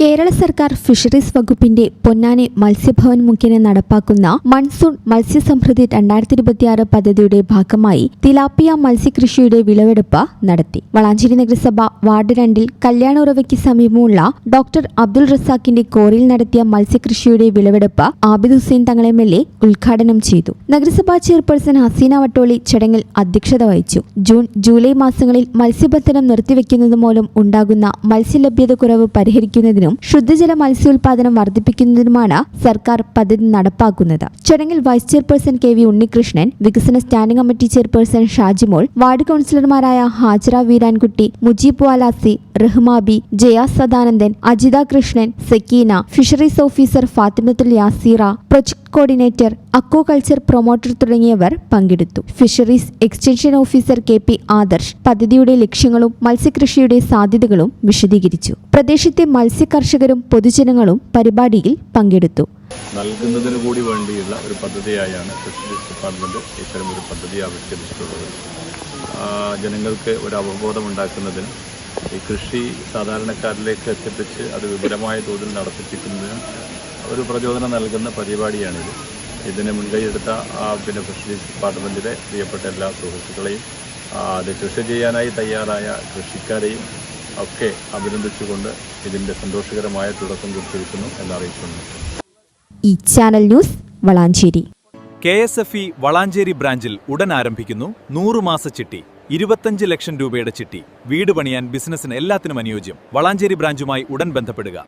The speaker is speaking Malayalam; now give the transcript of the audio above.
കേരള സർക്കാർ ഫിഷറീസ് വകുപ്പിന്റെ പൊന്നാനി മത്സ്യഭവൻ മുഖേന നടപ്പാക്കുന്ന മൺസൂൺ മത്സ്യസമൃദ്ധി 2026 പദ്ധതിയുടെ ഭാഗമായി തിലാപ്പിയ മത്സ്യകൃഷിയുടെ വിളവെടുപ്പ് നടത്തി. വളാഞ്ചേരി നഗരസഭ വാർഡ് 2 കല്യാണുറവയ്ക്ക് സമീപമുള്ള ഡോക്ടർ അബ്ദുൾ റസാഖിന്റെ കോറിയിൽ നടത്തിയ മത്സ്യകൃഷിയുടെ വിളവെടുപ്പ് ആബിദ് ഹുസൈൻ തങ്ങൾ MLA ഉദ്ഘാടനം ചെയ്തു. നഗരസഭാ ചെയർപേഴ്സൺ ഹസീന വട്ടോളി ചടങ്ങിൽ അധ്യക്ഷത വഹിച്ചു. ജൂൺ ജൂലൈ മാസങ്ങളിൽ മത്സ്യബന്ധനം നിർത്തിവെക്കുന്നത് മൂലം ഉണ്ടാകുന്ന മത്സ്യലഭ്യത കുറവ് പരിഹരിക്കുന്നതിനും ശുദ്ധജല മത്സ്യോൽപാദനം വർദ്ധിപ്പിക്കുന്നതിനുമാണ് സർക്കാർ പദ്ധതി നടപ്പാക്കുന്നത്. ചടങ്ങിൽ വൈസ് ചെയർപേഴ്സൺ KV ഉണ്ണികൃഷ്ണൻ, വികസന standing committee chairperson Shajimol, ward കൗൺസിലർമാരായ Hajara Veerankutty, Mujeeb Valasi, Rahmabi, Jaya Sadanandan, Ajitha Krishnan, Sakeena, fisheries officer Fathimathul Yaseera, project coordinator, aquaculture promoter തുടങ്ങിയവർ പങ്കെടുത്തു. Fisheries extension officer KP Adarsh പദ്ധതിയുടെ ലക്ഷ്യങ്ങളും മത്സ്യകൃഷിയുടെ സാധ്യതകളും വിശദീകരിച്ചു. പ്രദേശത്തെ മത്സ്യ കർഷകരും പൊതുജനങ്ങളും പരിപാടിയിൽ പങ്കെടുത്തു. നൽകുന്നതിന് കൂടി വേണ്ടിയുള്ള ഒരു പദ്ധതിയായാണ് ഫിഷറീസ് ഡിപ്പാർട്ട്മെന്റ് ഇത്തരം ഒരു പദ്ധതി ആവിഷ്കരിച്ചിട്ടുള്ളത്. ജനങ്ങൾക്ക് ഒരു അവബോധമുണ്ടാക്കുന്നതിനും ഈ കൃഷി സാധാരണക്കാരിലേക്ക് എത്തിപ്പിച്ച് അത് വിപുലമായ തോതിൽ നടത്തിപ്പിക്കുന്നതിനും ഒരു പ്രചോദനം നൽകുന്ന പരിപാടിയാണിത്. ഇതിന് മുൻകൈയെടുത്ത ഫിഷറീസ് ഡിപ്പാർട്ട്മെൻറ്റിലെ പ്രിയപ്പെട്ട എല്ലാ സുഹൃത്തുക്കളെയും അത് കൃഷി ചെയ്യാനായി തയ്യാറായ കൃഷിക്കാരെയും ഒക്കെ അഭിനന്ദിച്ചുകൊണ്ട് ഇതിൻ്റെ സന്തോഷകരമായ തുടക്കം കുറിച്ചിരിക്കുന്നു എന്നറിയിക്കുന്നു. ഈ channel news Valanchery. KSFE Valanchery ബ്രാഞ്ചിൽ ഉടൻ ആരംഭിക്കുന്നു 100 മാസ ചിട്ടി. 25 ലക്ഷം രൂപയുടെ ചിട്ടി. വീട് പണിയാൻ, ബിസിനസ്സിന് എല്ലാത്തിനും അനുയോജ്യം. വളാഞ്ചേരി ബ്രാഞ്ചുമായി ഉടൻ ബന്ധപ്പെടുക.